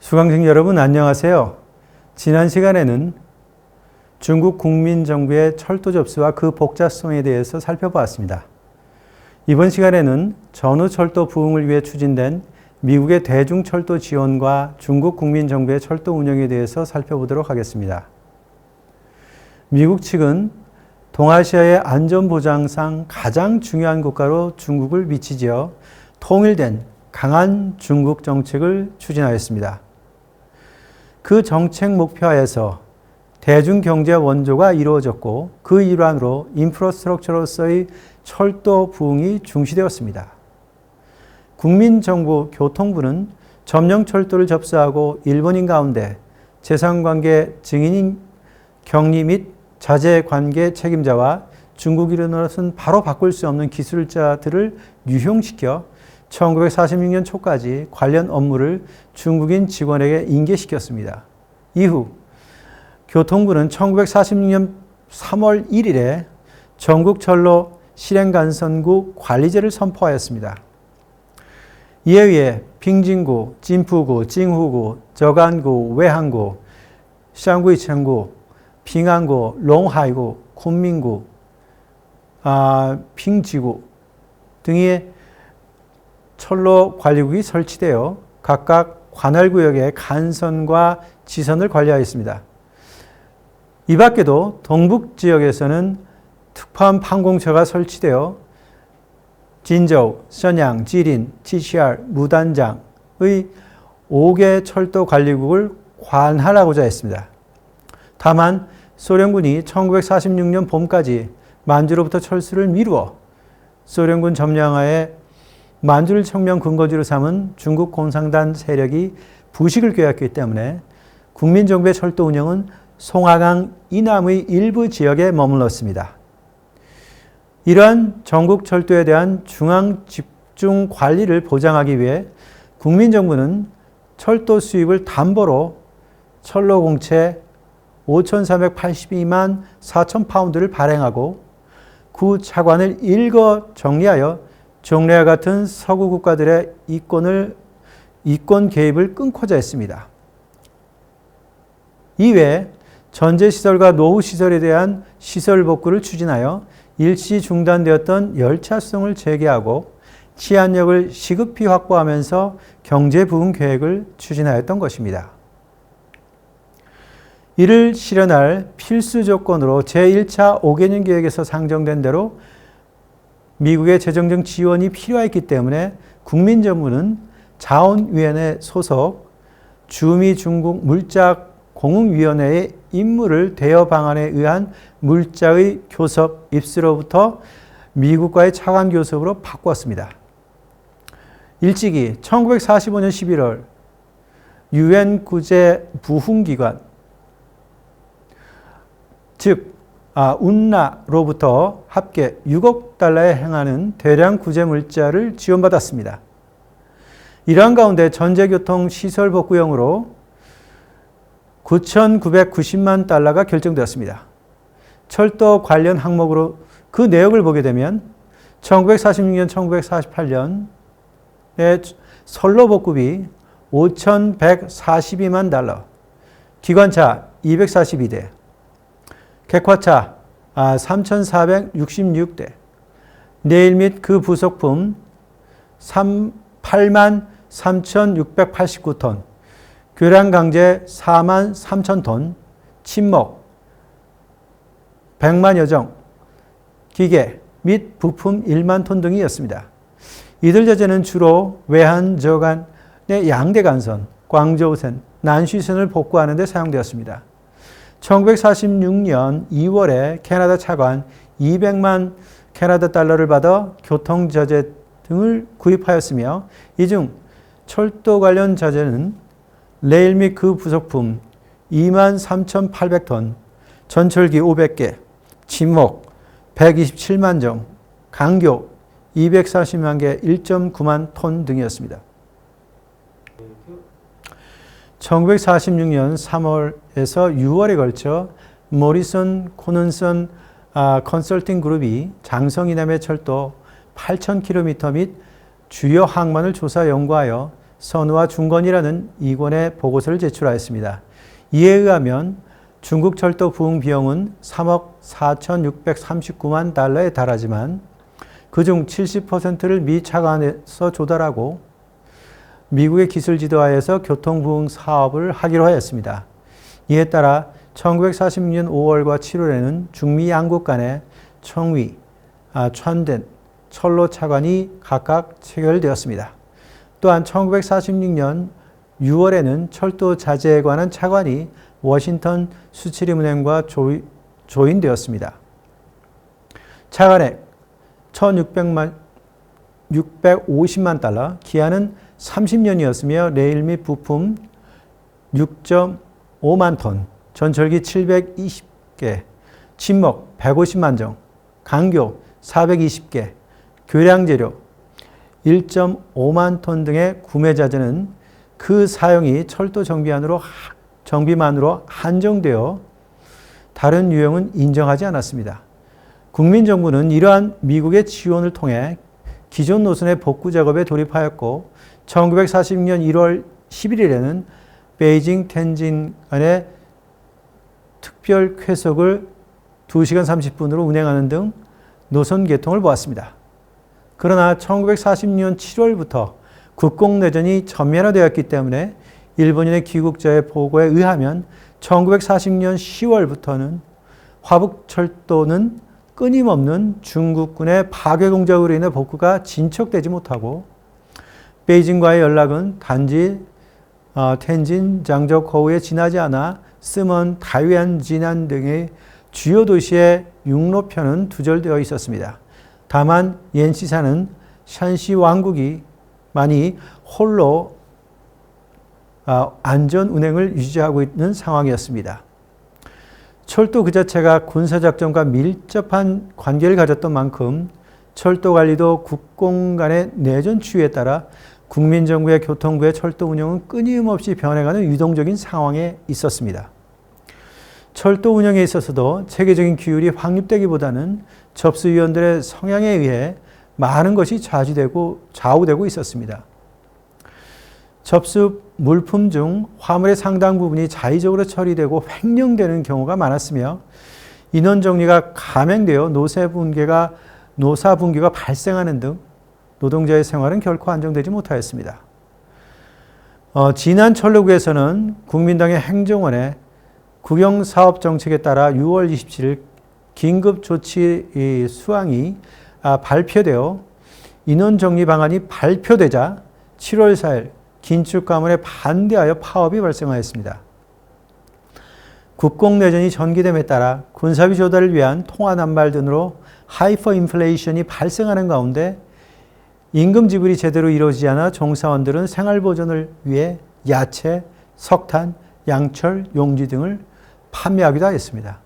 수강생 여러분 안녕하세요. 지난 시간에는 중국 국민정부의 철도 접수와 그 복잡성에 대해서 살펴보았습니다. 이번 시간에는 전후철도 부흥을 위해 추진된 미국의 대중철도 지원과 중국 국민정부의 철도 운영에 대해서 살펴보도록 하겠습니다. 미국 측은 동아시아의 안전보장상 가장 중요한 국가로 중국을 미치지어 통일된 강한 중국 정책을 추진하였습니다. 그 정책 목표하에서 대중경제 원조가 이루어졌고 그 일환으로 인프라스트럭처로서의 철도 부흥이 중시되었습니다. 국민정부 교통부는 점령철도를 접수하고 일본인 가운데 재산관계 증인인 격리 및 자재관계 책임자와 중국인으로서는 바로 바꿀 수 없는 기술자들을 유형시켜 1946년 초까지 관련 업무를 중국인 직원에게 인계시켰습니다. 이후 교통부는 1946년 3월 1일에 전국철로 실행간선구 관리제를 선포하였습니다. 이에 의해 빙진구, 진푸구, 징후구, 저간구, 외항구, 샹구이천구, 빙안구, 롱하이구, 쿤민구, 빙지구 등의 철로 관리국이 설치되어 각각 관할구역의 간선과 지선을 관리하였습니다. 이 밖에도 동북지역에서는 특파원 판공처가 설치되어 진저우, 선양, 지린, 지시알, 무단장의 5개 철도 관리국을 관할하고자 했습니다. 다만 소련군이 1946년 봄까지 만주로부터 철수를 미루어 소련군 점령하에 만주를 혁명 근거지로 삼은 중국 공산당 세력이 부식을 꾀했기 때문에 국민정부의 철도 운영은 송하강 이남의 일부 지역에 머물렀습니다. 이러한 전국 철도에 대한 중앙 집중 관리를 보장하기 위해 국민정부는 철도 수입을 담보로 철로 공채 5,382만 4천 파운드를 발행하고 그 차관을 일거 정리하여 종래와 같은 서구 국가들의 이권 개입을 끊고자 했습니다. 이외에 전제시설과 노후시설에 대한 시설 복구를 추진하여 일시 중단되었던 열차성을 재개하고 치안력을 시급히 확보하면서 경제 부흥 계획을 추진하였던 것입니다. 이를 실현할 필수 조건으로 제1차 5개년 계획에서 상정된 대로 미국의 재정적 지원이 필요했기 때문에 국민정부는 자원위원회 소속 주미 중국 물자공흥위원회의 임무를 대여 방안에 의한 물자의 교섭 입수로부터 미국과의 차관 교섭으로 바꿨습니다. 일찍이 1945년 11월 유엔 구제 부흥기관 즉 운나로부터 합계 6억 달러에 행하는 대량 구제 물자를 지원받았습니다. 이러한 가운데 전제교통 시설 복구용으로 9,990만 달러가 결정되었습니다. 철도 관련 항목으로 그 내역을 보게 되면 1946년, 1948년에 선로 복구비 5,142만 달러, 기관차 242대, 객화차 3,466대, 레일 및 그 부속품 8만 3,689톤, 교량강제 4만 3천 톤, 침목 100만여 정, 기계 및 부품 1만 톤 등이었습니다. 이들 자재는 주로 외한 저간의 양대간선, 광저우선, 난쉬선을 복구하는 데 사용되었습니다. 1946년 2월에 캐나다 차관 200만 캐나다 달러를 받아 교통자재 등을 구입하였으며 이 중 철도 관련 자재는 레일 및 그 부속품 2만 3,800톤, 전철기 500개, 침목 127만 정, 강교 240만 개 1.9만 톤 등이었습니다. 1946년 3월에서 6월에 걸쳐 모리슨 코넌슨 컨설팅 그룹이 장성 이남의 철도 8,000km 및 주요 항만을 조사 연구하여 선우와 중건이라는 2권의 보고서를 제출하였습니다. 이에 의하면 중국 철도 부흥 비용은 3억 4,639만 달러에 달하지만 그중 70%를 미 차관에서 조달하고 미국의 기술 지도하에서 교통 부흥 사업을 하기로 하였습니다. 이에 따라 1946년 5월과 7월에는 중미 양국 간의 청위, 천된, 철로 차관이 각각 체결되었습니다. 또한 1946년 6월에는 철도 자재에 관한 차관이 워싱턴 수출입은행과 조인되었습니다. 차관액 1,650만 달러, 기한은 30년이었으며 레일 및 부품 6.5만 톤, 전철기 720개, 침목 150만 정, 강교 420개, 교량재료 1.5만 톤 등의 구매 자재는 그 사용이 철도 정비만으로 한정되어 다른 유형은 인정하지 않았습니다. 국민정부는 이러한 미국의 지원을 통해 기존 노선의 복구 작업에 돌입하였고 1946년 1월 11일에는 베이징 텐진 간의 특별 쾌속을 2시간 30분으로 운행하는 등 노선 개통을 보았습니다. 그러나 1940년 7월부터 국공내전이 전면화되었기 때문에 일본인의 귀국자의 보고에 의하면 1940년 10월부터는 화북철도는 끊임없는 중국군의 파괴 공작으로 인해 복구가 진척되지 못하고 베이징과의 연락은 단지 텐진, 장저커우에 지나지 않아 스먼, 다이안, 지난 등의 주요 도시의 육로편은 두절되어 있었습니다. 다만 옌시사는 샨시 왕국이 많이 홀로 안전 운행을 유지하고 있는 상황이었습니다. 철도 그 자체가 군사작전과 밀접한 관계를 가졌던 만큼 철도 관리도 국공 간의 내전 추이에 따라 국민정부의 교통부의 철도 운영은 끊임없이 변해가는 유동적인 상황에 있었습니다. 철도 운영에 있어서도 체계적인 규율이 확립되기보다는 접수위원들의 성향에 의해 많은 것이 좌우되고 있었습니다. 접수 물품 중 화물의 상당 부분이 자의적으로 처리되고 횡령되는 경우가 많았으며 인원 정리가 감행되어 노사 분괴가 발생하는 등 노동자의 생활은 결코 안정되지 못하였습니다. 지난 철로국에서는 국민당의 행정원의 국영사업 정책에 따라 6월 27일 긴급조치 수항이 발표되어 인원정리 방안이 발표되자 7월 4일 긴축 가문에 반대하여 파업이 발생하였습니다. 국공내전이 전개됨에 따라 군사비 조달을 위한 통화 남발 등으로 하이퍼 인플레이션이 발생하는 가운데 임금 지불이 제대로 이루어지지 않아 종사원들은 생활보전을 위해 야채, 석탄, 양철, 용지 등을 판매하기도 하였습니다.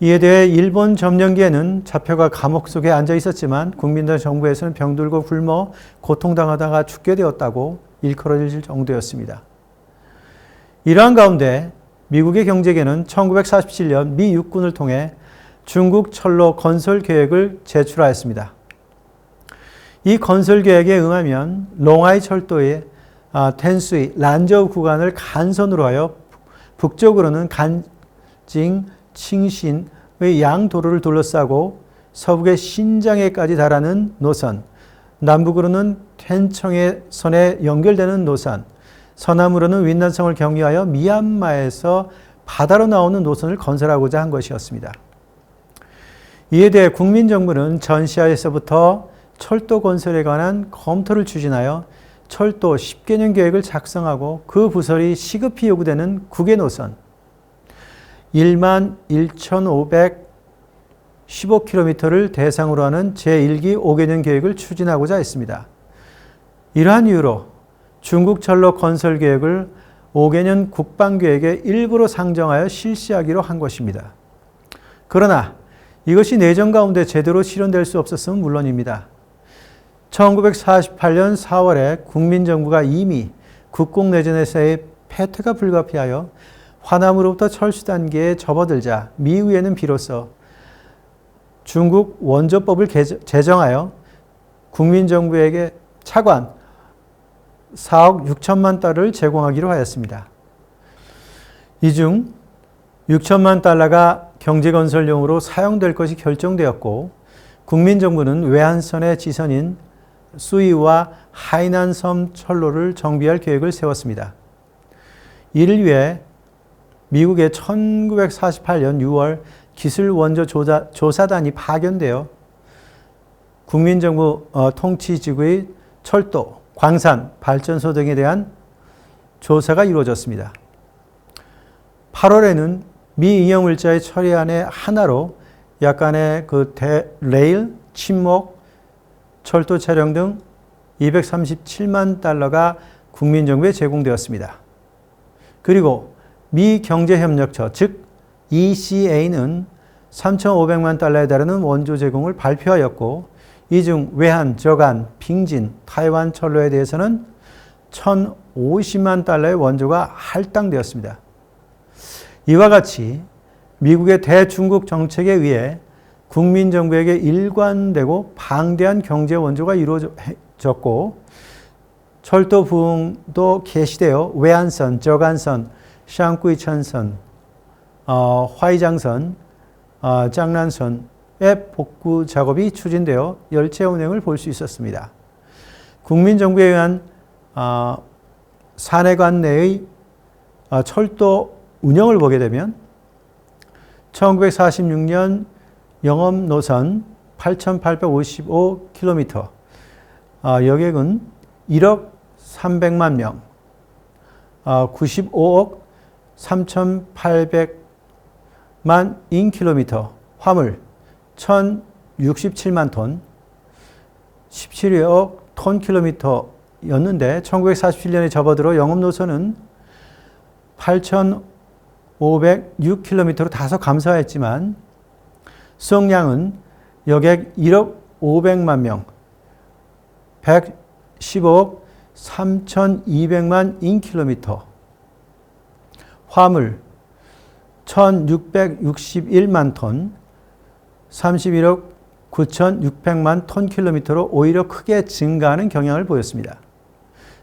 이에 대해 일본 점령기에는 잡혀가 감옥 속에 앉아 있었지만 국민당 정부에서는 병들고 굶어 고통당하다가 죽게 되었다고 일컬어질 정도였습니다. 이러한 가운데 미국의 경제계는 1947년 미 육군을 통해 중국 철로 건설 계획을 제출하였습니다. 이 건설 계획에 응하면 롱하이 철도의 텐수이, 란저우 구간을 간선으로 하여 북쪽으로는 간징, 칭신의 양도로를 둘러싸고 서북의 신장에까지 달하는 노선, 남북으로는 텐청의 선에 연결되는 노선, 서남으로는 윈난성을 경유하여 미얀마에서 바다로 나오는 노선을 건설하고자 한 것이었습니다. 이에 대해 국민정부는 전시아에서부터 철도 건설에 관한 검토를 추진하여 철도 10개년 계획을 작성하고 그 부설이 시급히 요구되는 국외 노선 11,515km를 대상으로 하는 제1기 5개년 계획을 추진하고자 했습니다. 이러한 이유로 중국 철로 건설 계획을 5개년 국방계획의 일부로 상정하여 실시하기로 한 것입니다. 그러나 이것이 내전 가운데 제대로 실현될 수 없었음은 물론입니다. 1948년 4월에 국민정부가 이미 국공내전에서의 패퇴가 불가피하여 화남으로부터 철수 단계에 접어들자 미의회는 비로소 중국 원조법을 제정하여 국민정부에게 차관 4억 6천만 달러를 제공하기로 하였습니다. 이 중 6천만 달러가 경제건설용으로 사용될 것이 결정되었고 국민정부는 외환선의 지선인 수이와 하이난섬 철로를 정비할 계획을 세웠습니다. 이를 위해 미국의 1948년 6월 기술원조 조사단이 파견되어 국민정부 통치지구의 철도, 광산, 발전소 등에 대한 조사가 이루어졌습니다. 8월에는 미 인형물자의 처리안의 하나로 약간의 레일, 침목, 철도 차량 등 237만 달러가 국민정부에 제공되었습니다. 그리고 미 경제협력처, 즉 ECA는 3,500만 달러에 달하는 원조 제공을 발표하였고 이 중 외환, 저간, 빙진, 타이완 철로에 대해서는 1,050만 달러의 원조가 할당되었습니다. 이와 같이 미국의 대중국 정책에 의해 국민정부에게 일관되고 방대한 경제 원조가 이루어졌고 철도 부흥도 개시되어 외환선, 저간선, 샹꾸이천선, 화이장선, 장난선의 복구 작업이 추진되어 열차 운행을 볼 수 있었습니다. 국민정부에 의한 산해관 내의 철도 운영을 보게 되면 1946년 영업 노선 8,855km, 여객은 1억 300만 명, 95억 3,800만 인킬로미터, 화물 1,067만 톤, 17억 톤킬로미터였는데 1947년에 접어들어 영업 노선은 8,506km로 다소 감소했지만 수송량은 여객 1억 500만 명, 115억 3,200만 인킬로미터, 화물 1,661만 톤, 31억 9,600만 톤킬로미터로 오히려 크게 증가하는 경향을 보였습니다.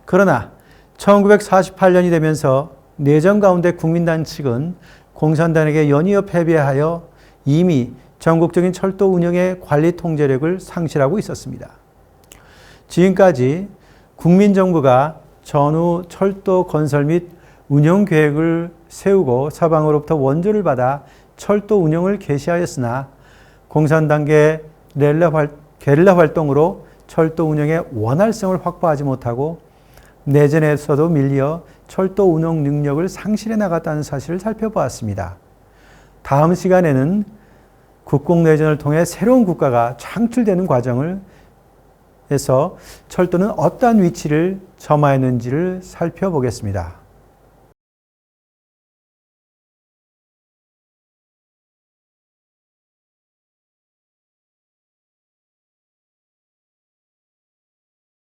그러나 1948년이 되면서 내전 가운데 국민당 측은 공산당에게 연이어 패배하여 이미 전국적인 철도 운영의 관리 통제력을 상실하고 있었습니다. 지금까지 국민정부가 전후 철도 건설 및 운영 계획을 세우고 서방으로부터 원조를 받아 철도 운영을 개시하였으나 공산당의 게릴라 활동으로 철도 운영의 원활성을 확보하지 못하고 내전에서도 밀려 철도 운영 능력을 상실해 나갔다는 사실을 살펴보았습니다. 다음 시간에는 국공내전을 통해 새로운 국가가 창출되는 과정에서 철도는 어떠한 위치를 점하였는지를 살펴보겠습니다.